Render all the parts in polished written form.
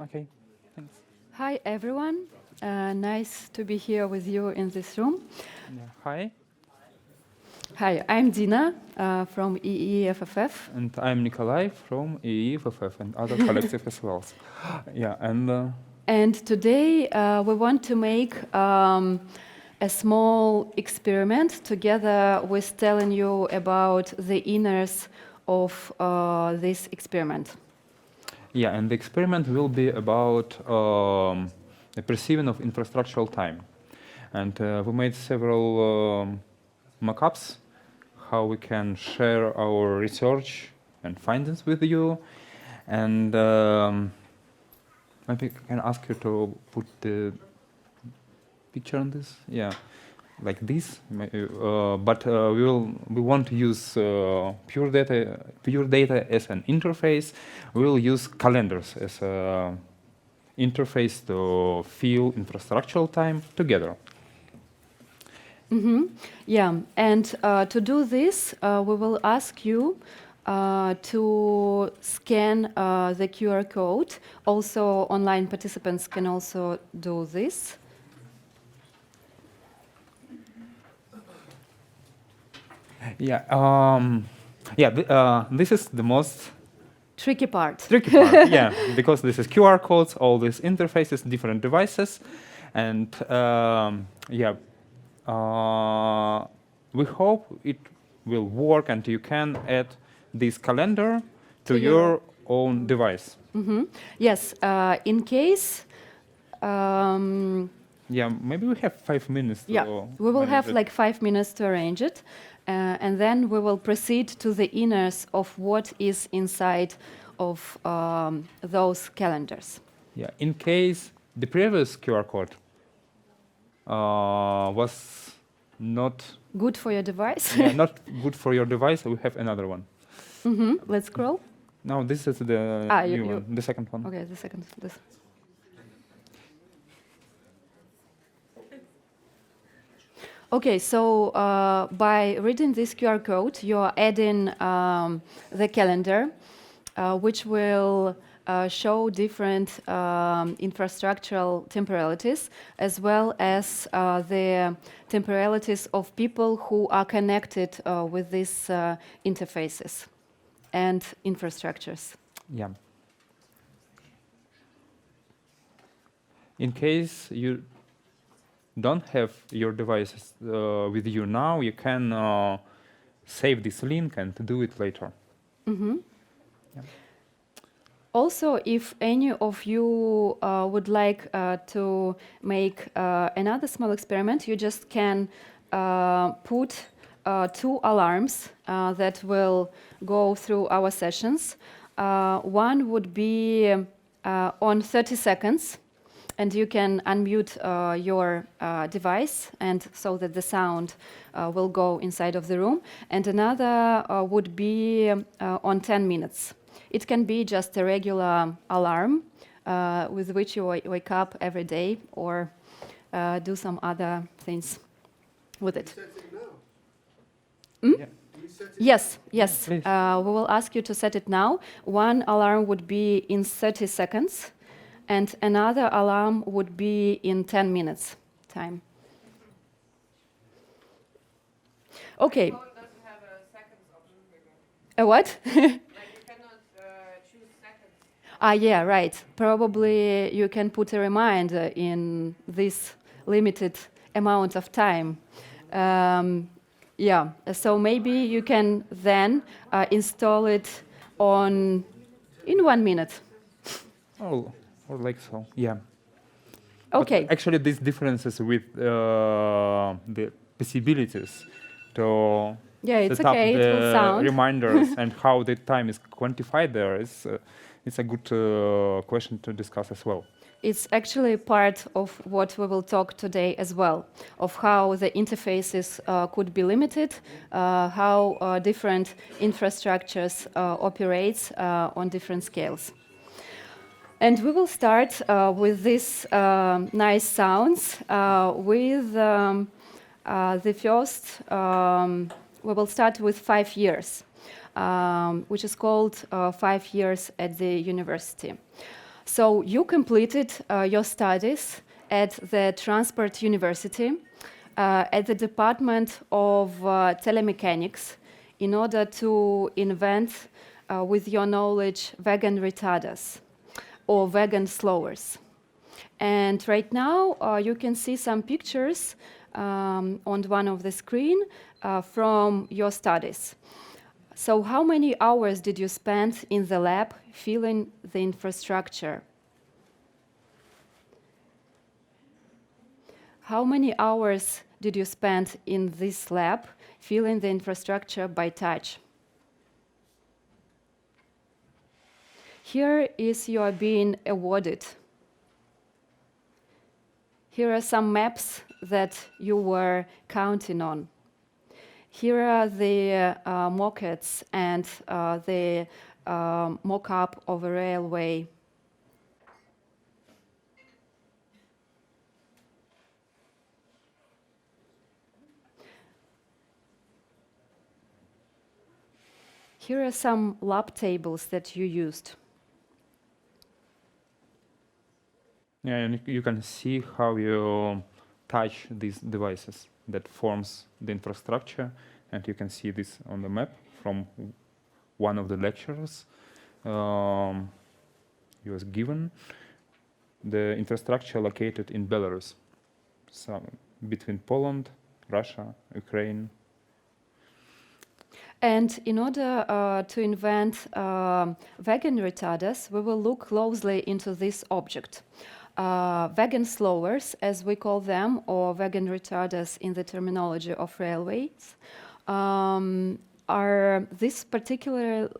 Okay, thanks. Hi, everyone. Nice to be here with you in this room. Yeah. Hi, Hi, I'm Dina from eeefff. and I'm Nikolai from eeefff and other collective as well. Yeah, and And today we want to make a small experiment together with telling you about the inners of this experiment. yeah, and the experiment will be about the perceiving of infrastructural time, and we made several mock-ups how we can share our research and findings with you, and maybe I can ask you to put the picture on this. Yeah. Like this, but we want to use pure data as an interface. We will use calendars as an interface to feel infrastructural time together. Yeah, and to do this, we will ask you to scan the QR code. Also, online participants can also do this. Yeah, this is the most Tricky part. tricky part. Yeah, because this is QR codes, all these interfaces, different devices, and we hope it will work, and you can add this calendar to your own device. Yes, in case. Yeah, maybe we have 5 minutes. Yeah, we will have it. like 5 minutes to arrange it, and then we will proceed to the inners of what is inside of those calendars. Yeah, in case the previous QR code was not Good for your device. yeah, not good for your device, we have another one. Let's scroll. No, this is the new one, the second one. Okay, the second. This. Okay, so by reading this QR code, you're adding the calendar, which will show different infrastructural temporalities, as well as the temporalities of people who are connected with these interfaces and infrastructures. Yeah. In case you don't have your devices with you now, you can save this link and do it later. Yeah. Also, if any of you would like to make another small experiment, you just can put 2 alarms that will go through our sessions. One would be on 30 seconds, and you can unmute your device, and so that the sound will go inside of the room. And another would be on 10 minutes. It can be just a regular alarm with which you wake up every day, or do some other things with it. Yeah. Yes, yes. Please. We will ask you to set it now. One alarm would be in 30 seconds, and another alarm would be in 10 minutes time. Okay. Phone doesn't have a seconds option, maybe. A what? Like you cannot choose seconds. Yeah, right. Probably you can put a reminder in this limited amount of time. Yeah, so maybe you can then install it in 1 minute. Oh, or like so. Yeah. Okay. But actually, these differences with the possibilities to Yeah, it's set up okay. It will the sound. reminders and how the time is quantified there is it's a good question to discuss as well. It's actually part of what we will talk today as well, of how the interfaces could be limited, how different infrastructures operates on different scales. And we will start with these nice sounds. With the first, we will start with 5 years, which is called 5 years at the university. So you completed your studies at the Transport University at the Department of Telemechanics in order to invent with your knowledge vegan retarders or vegan slowers. And right now you can see some pictures on one of the screen from your studies. So how many hours did you spend in the lab filling the infrastructure? How many hours did you spend in this lab filling the infrastructure by touch? Here is you are being awarded. Here are some maps that you were counting on. Here are the mock-ups and the mock-up of a railway. Here are some lab tables that you used. Yeah, and you can see how you touch these devices that forms the infrastructure, and you can see this on the map from one of the lectures he was given. The infrastructure located in Belarus, so between Poland, Russia, Ukraine. And in order to invent vegan retarders, we will look closely into this object. Vegan slowers, as we call them, or vegan retarders in the terminology of railways, are these particular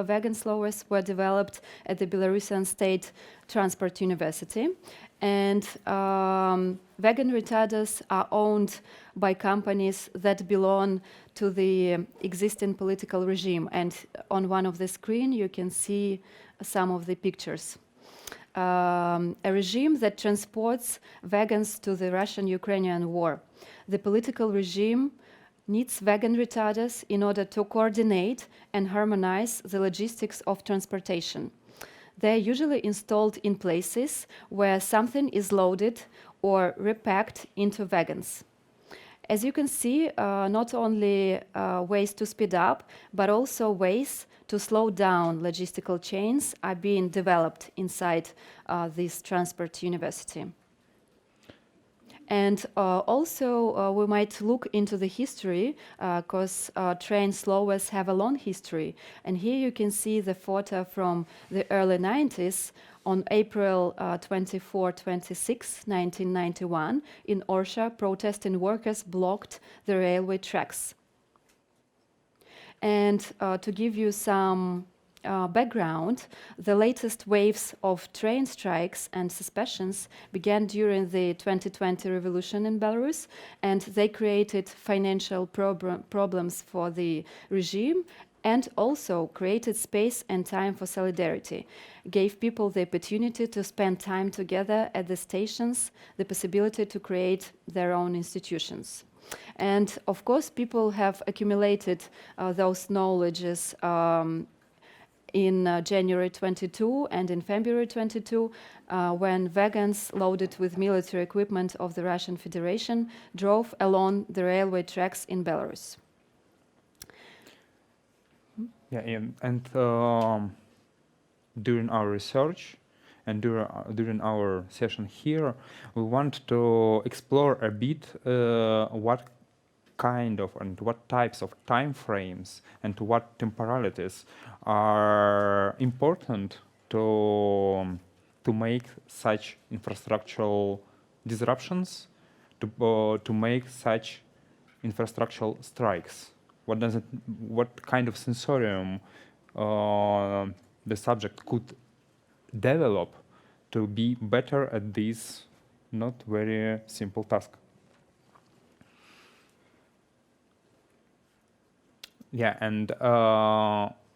vegan slowers were developed at the Belarusian State Transport University. And vegan retarders are owned by companies that belong to the existing political regime. And on one of the screen, you can see some of the pictures. A regime that transports vegans to the Russian-Ukrainian war. The political regime needs vegan retarders in order to coordinate and harmonize the logistics of transportation. They're usually installed in places where something is loaded or repacked into wagons. As you can see, not only ways to speed up, but also ways to slow down logistical chains are being developed inside this transport university. And also, we might look into the history because train slowers have a long history. And here you can see the photo from the early 90s. On April 24, 26, 1991, in Orsha, protesting workers blocked the railway tracks. And to give you some background, the latest waves of train strikes and suspensions began during the 2020 revolution in Belarus, and they created financial problems for the regime and also created space and time for solidarity, gave people the opportunity to spend time together at the stations, the possibility to create their own institutions. And of course, people have accumulated those knowledges in January 22 and in February 22, when wagons loaded with military equipment of the Russian Federation drove along the railway tracks in Belarus. Yeah, and during our research and during our session here, we want to explore a bit what kind of and what types of time frames and to what temporalities are important to make such infrastructural disruptions, to make such infrastructural strikes. What kind of sensorium the subject could develop to be better at this not very simple task. Yeah, and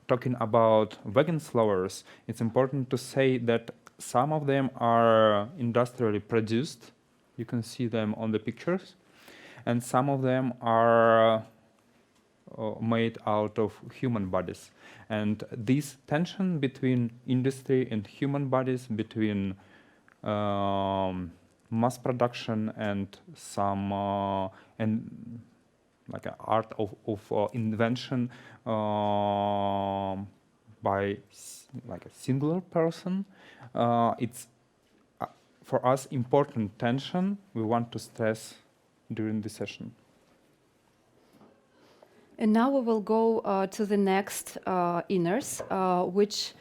talking about vegan slowers, it's important to say that some of them are industrially produced. You can see them on the pictures. And some of them are made out of human bodies. And this tension between industry and human bodies, between mass production and some and like an art of invention by like a singular person, it's for us important tension we want to stress during this session. And now we will go to the next inners, which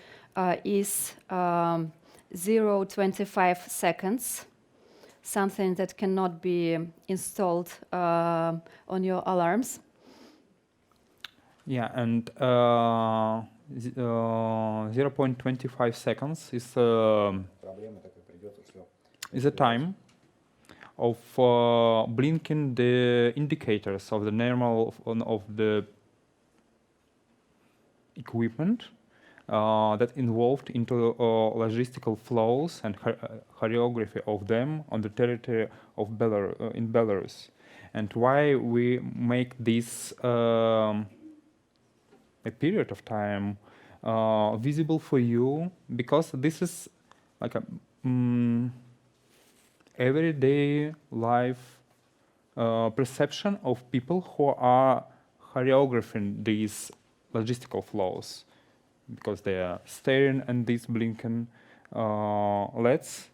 is 0.25 seconds, something that cannot be installed on your alarms. Yeah, and 0.25 seconds is a time of blinking the indicators of the normal of the equipment that involved into logistical flows and choreography of them on the territory of in Belarus. And why we make this a period of time visible for you, because this is like a everyday life perception of people who are choreographing these logistical flows, because they are staring at this blinking let's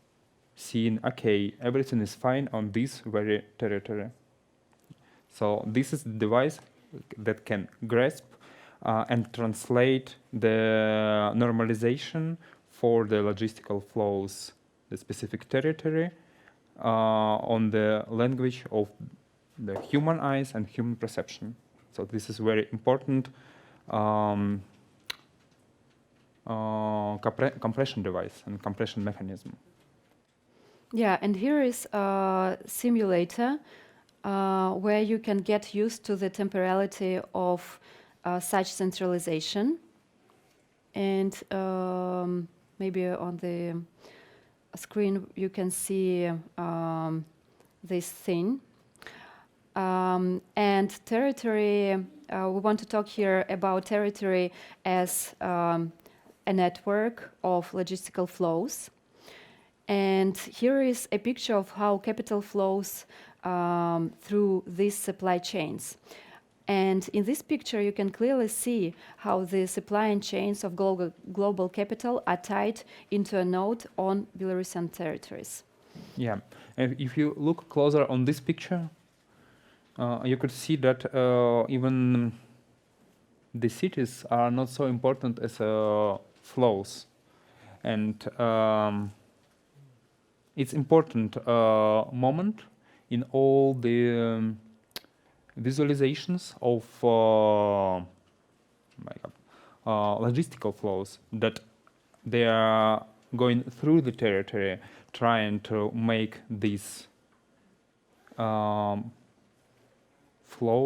see, okay, everything is fine on this very territory. So this is the device that can grasp and translate the normalization for the logistical flows, the specific territory, on the language of the human eyes and human perception. So this is very important compression device and compression mechanism. Yeah, and here is a simulator where you can get used to the temporality of such centralization. And maybe on the screen you can see this thing. And territory, we want to talk here about territory as a network of logistical flows. And here is a picture of how capital flows through these supply chains. And in this picture, you can clearly see how the supply chains of global capital are tied into a node on Belarusian territories. Yeah, and if you look closer on this picture, you could see that even the cities are not so important as flows. And it's important moment in all the visualizations of logistical flows, that they are going through the territory, trying to make this flow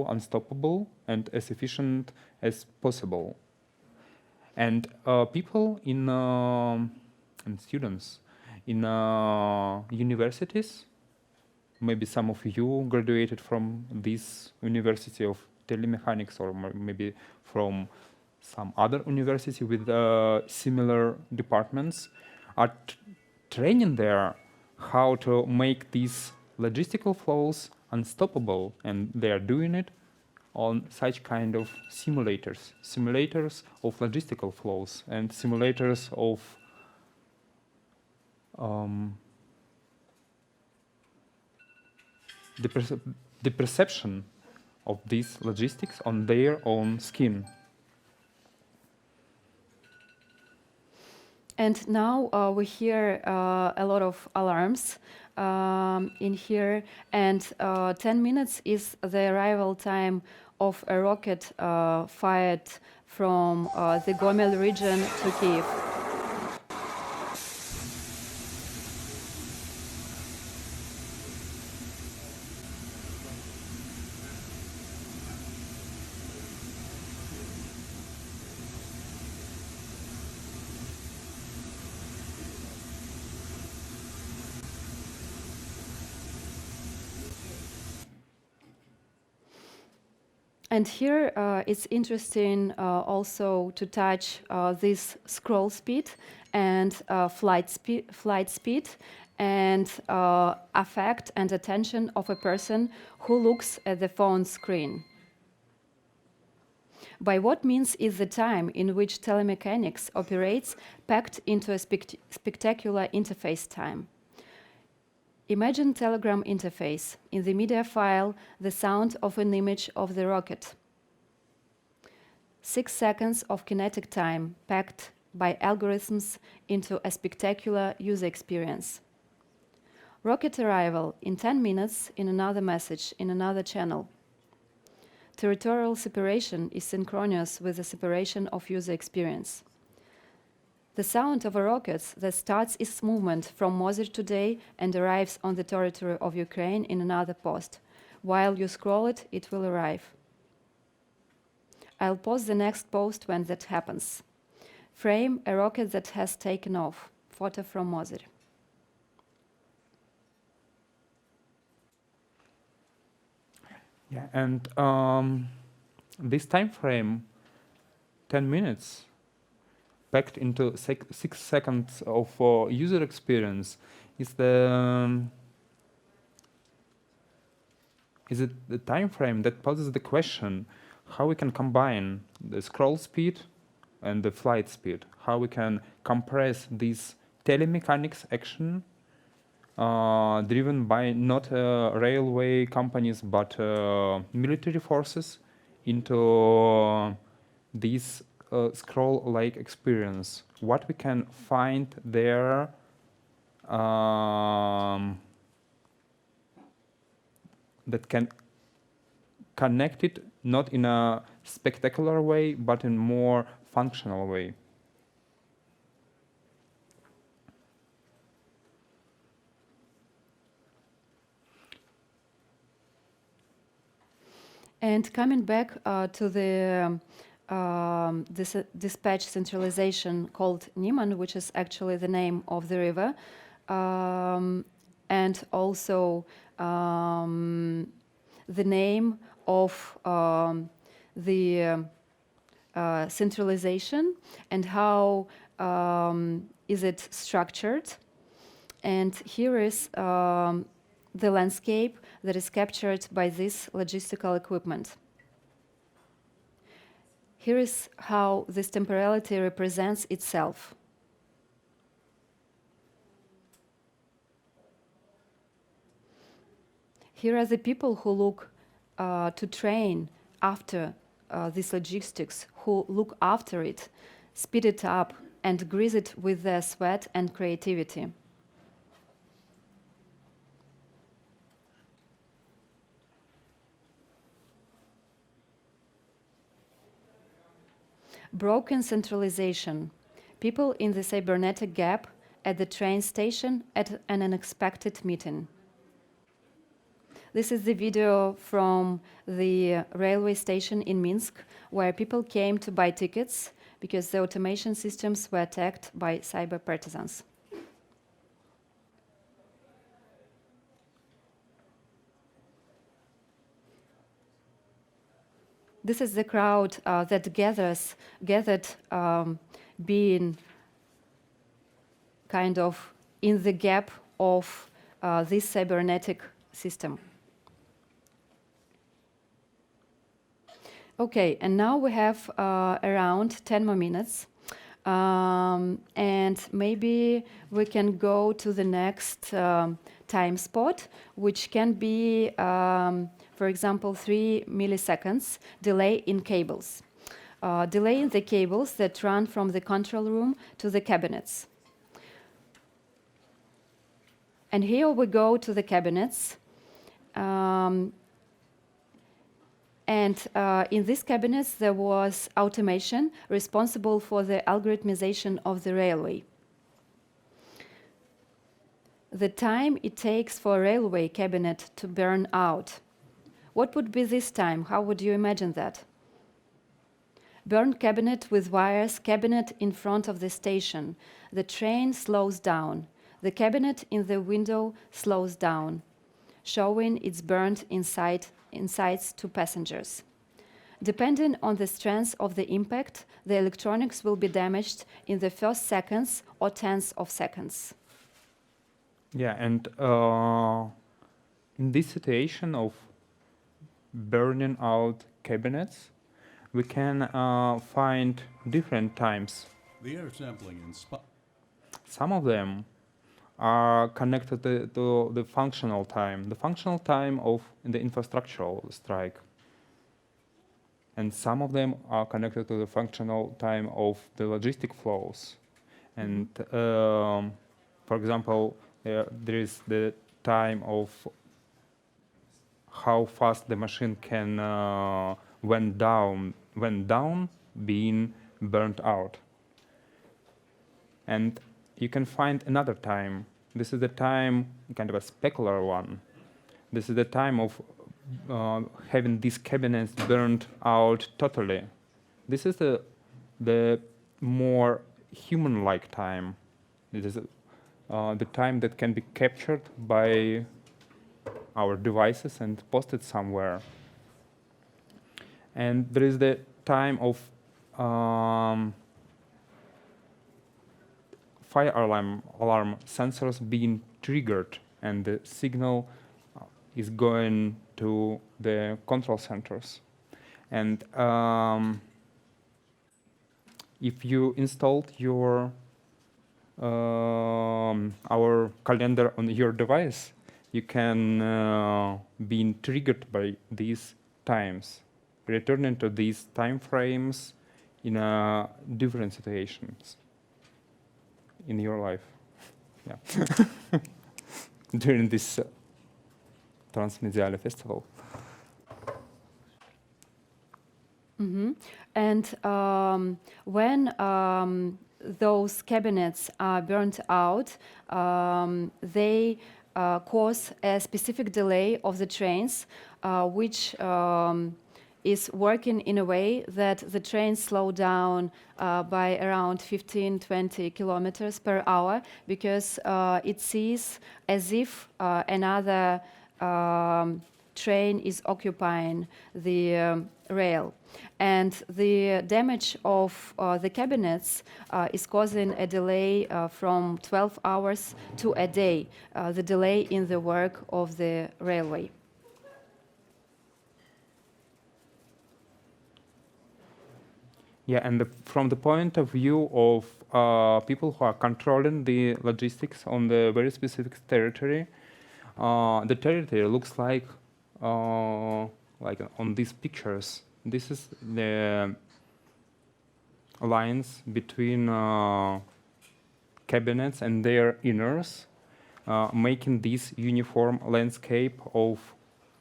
unstoppable and as efficient as possible. And people and students in universities, maybe some of you graduated from this University of Telemechanics, or maybe from some other university with similar departments, are training there how to make these logistical flows unstoppable, and they are doing it on such kind of simulators of logistical flows and simulators of the perception of these logistics on their own skin. And now we hear a lot of alarms in here, and 10 minutes is the arrival time of a rocket fired from the Gomel region to Kiev. And here it's interesting also to touch this scroll speed and flight speed and affect and attention of a person who looks at the phone screen. By what means is the time in which telemechanics operates packed into a spectacular interface time? Imagine telegram interface. In the media file, the sound of an image of the rocket. 6 seconds of kinetic time packed by algorithms into a spectacular user experience. Rocket arrival in 10 minutes in another message in another channel. Territorial separation is synchronous with the separation of user experience. The sound of a rocket that starts its movement from Mosir today and arrives on the territory of Ukraine in another post. While you scroll it, it will arrive. I'll post the next post when that happens. Frame a rocket that has taken off. Photo from Mosir. Yeah, and this time frame, 10 minutes, packed into 6 seconds of user experience, is it the time frame that poses the question how we can combine the scroll speed and the flight speed, how we can compress this telemechanics action driven by not railway companies but military forces into this scroll-like experience. What we can find there that can connect it not in a spectacular way but in more functional way. And coming back to the this dispatch centralization called Nieman, which is actually the name of the river, and also the name of the centralization and how is it structured. And here is the landscape that is captured by this logistical equipment. Here is how this temporality represents itself. Here are the people who look to train after this logistics, who look after it, speed it up, and grease it with their sweat and creativity. Broken centralization. People in the cybernetic gap at the train station at an unexpected meeting. This is the video from the railway station in Minsk, where people came to buy tickets because the automation systems were attacked by cyber partisans. This is the crowd that gathered being kind of in the gap of this cybernetic system. Okay, and now we have around 10 more minutes. And maybe we can go to the next time spot, which can be, for example, 3 milliseconds delay in cables. Delay in the cables that run from the control room to the cabinets. And here we go to the cabinets. And in these cabinets, there was automation responsible for the algorithmization of the railway. The time it takes for a railway cabinet to burn out. What would be this time? How would you imagine that? Burned cabinet with wires, cabinet in front of the station. The train slows down. The cabinet in the window slows down, showing its burned insides to passengers. Depending on the strength of the impact, the electronics will be damaged in the first seconds or tenths of seconds. Yeah, and in this situation of burning out cabinets, we can find different times. The air sampling in Some of them are connected to the functional time of the infrastructural strike. And some of them are connected to the functional time of the logistic flows. And for example, there is the time of how fast the machine can when down being burnt out. And you can find another time. This is the time, kind of a specular one. This is the time of having these cabinets burned out totally. This is the more human-like time. It is the time that can be captured by our devices and posted somewhere. And there is the time of fire alarm sensors being triggered, and the signal is going to the control centers. And if you installed your our calendar on your device, you can be triggered by these times, returning to these time frames in different situations in your life. Yeah. During this Transmediale Festival. Mm-hmm. And when those cabinets are burnt out, they cause a specific delay of the trains, which is working in a way that the trains slow down by around 15-20 kilometers per hour, because it sees as if another train is occupying the rail. And the damage of the cabinets is causing a delay from 12 hours to a day, the delay in the work of the railway. Yeah, and from the point of view of people who are controlling the logistics on the very specific territory, the territory looks like on these pictures. This is the lines between cabinets and their inners, making this uniform landscape of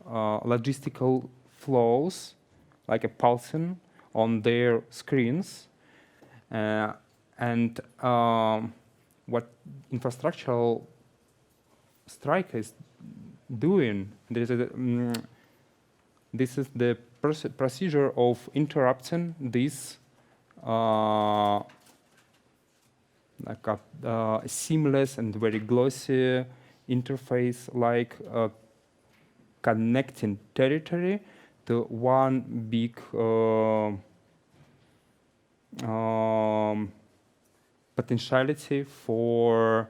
logistical flows, like a pulsing on their screens. And what infrastructural strike is doing, this is the procedure of interrupting this like a seamless and very glossy interface, like connecting territory to one big potentiality for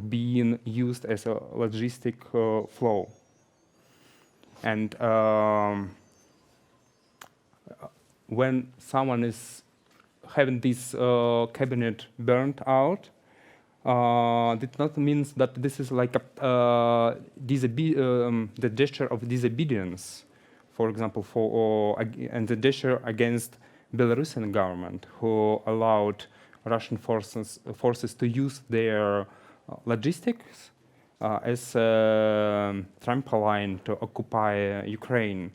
being used as a logistic flow. And when someone is having this cabinet burnt out, it not means that this is like a the gesture of disobedience, for example, and the gesture against Belarusian government, who allowed Russian forces to use their logistics as a trampoline to occupy Ukraine.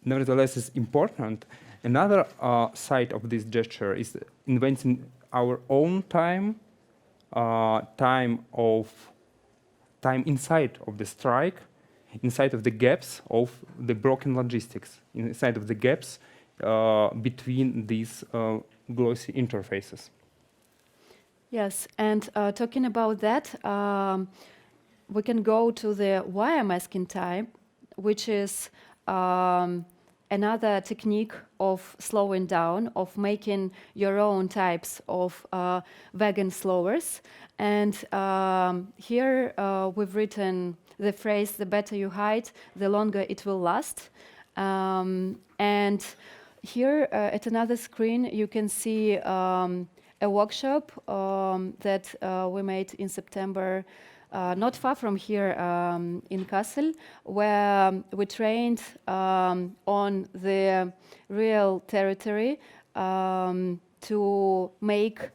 Nevertheless, it's important. Another side of this gesture is inventing our own time inside of the strike, inside of the gaps of the broken logistics, inside of the gaps between these glossy interfaces. Yes, and talking about that, we can go to the wire masking type, which is another technique of slowing down, of making your own types of vegan slowers. And here we've written the phrase, the better you hide, the longer it will last. And here at another screen, you can see a workshop that we made in September, not far from here in Kassel, where we trained on the real territory to make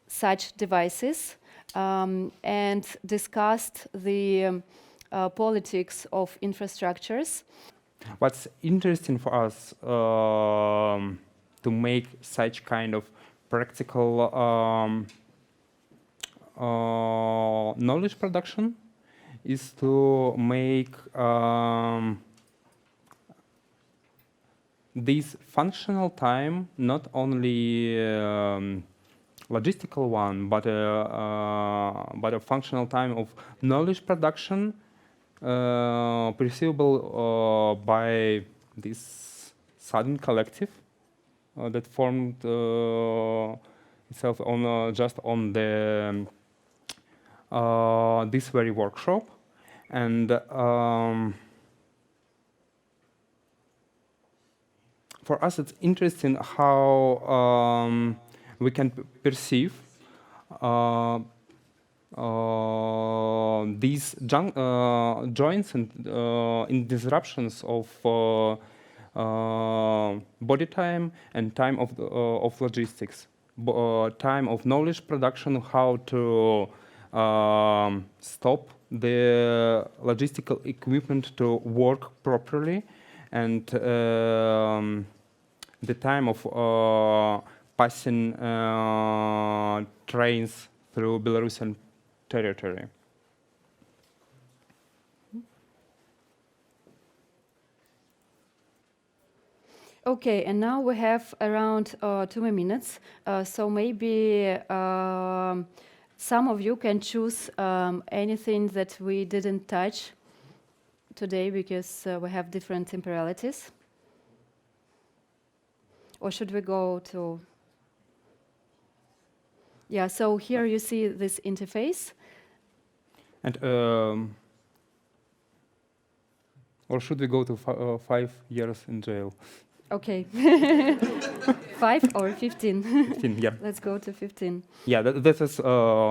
such devices and discussed the politics of infrastructures. What's interesting for us to make such kind of practical knowledge production is to make this functional time not only logistical one, but a functional time of knowledge production perceivable by this sudden collective that formed itself on just on the this very workshop, and for us it's interesting how we can perceive these joints and in disruptions of body time and time of logistics, time of knowledge production, how to stop the logistical equipment to work properly, and the time of passing trains through Belarusian territory. Okay, and now we have around 2 more minutes, so maybe some of you can choose anything that we didn't touch today because we have different temporalities. Or should we go to... Yeah, so here you see this interface. And or should we go to 5 years in jail? Okay. 5 or 15? 15, yeah. Let's go to 15. Yeah, that was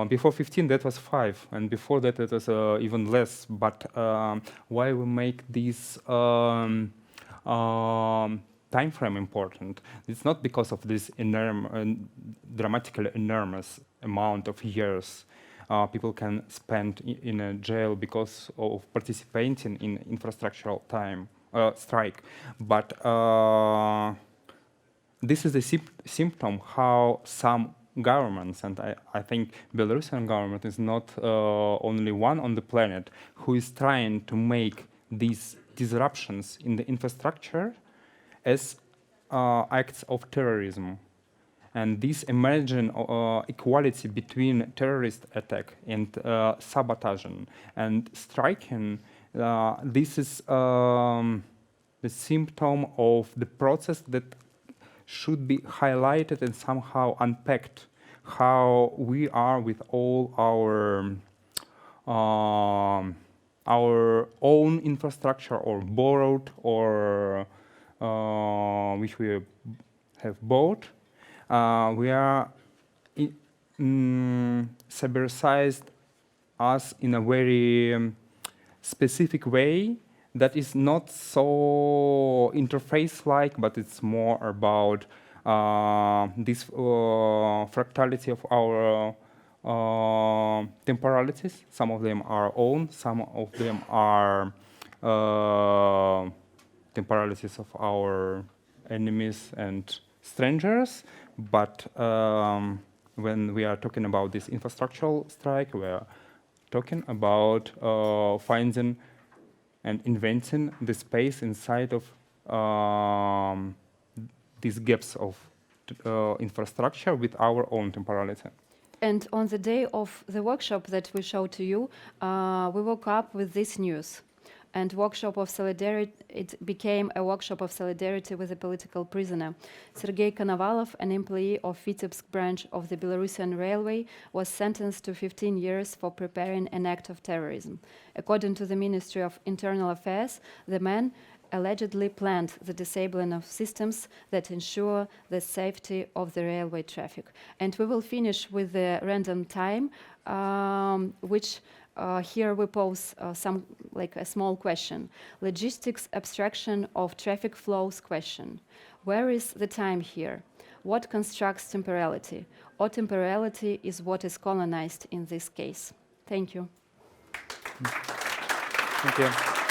before 15. That was 5, and before that it was even less. But why we make this time frame important? It's not because of this dramatically enormous amount of years people can spend in a jail because of participating in infrastructural time strike, but this is a symptom how some governments, and I think Belarusian government is not only one on the planet, who is trying to make these disruptions in the infrastructure as acts of terrorism. And this emerging equality between terrorist attack and sabotaging and striking, this is the symptom of the process that should be highlighted and somehow unpacked, how we are with all our own infrastructure, or borrowed, or which we have bought. We are cyberized us in a very specific way that is not so interface-like, but it's more about this fractality of our temporalities. Some of them are own, some of them are temporalities of our enemies and strangers. But when we are talking about this infrastructural strike, we are talking about finding and inventing the space inside of these gaps of infrastructure with our own temporality. And on the day of the workshop that we showed to you, we woke up with this news. And workshop of solidarity, it became a workshop of solidarity with a political prisoner. Sergei Konovalov, an employee of Vitebsk branch of the Belarusian railway, was sentenced to 15 years for preparing an act of terrorism. According to the Ministry of Internal Affairs, the man allegedly planned the disabling of systems that ensure the safety of the railway traffic. And we will finish with the random time, which here we pose like a small question. Logistics abstraction of traffic flows question. Where is the time here? What constructs temporality? Or temporality is what is colonized in this case? Thank you. Thank you.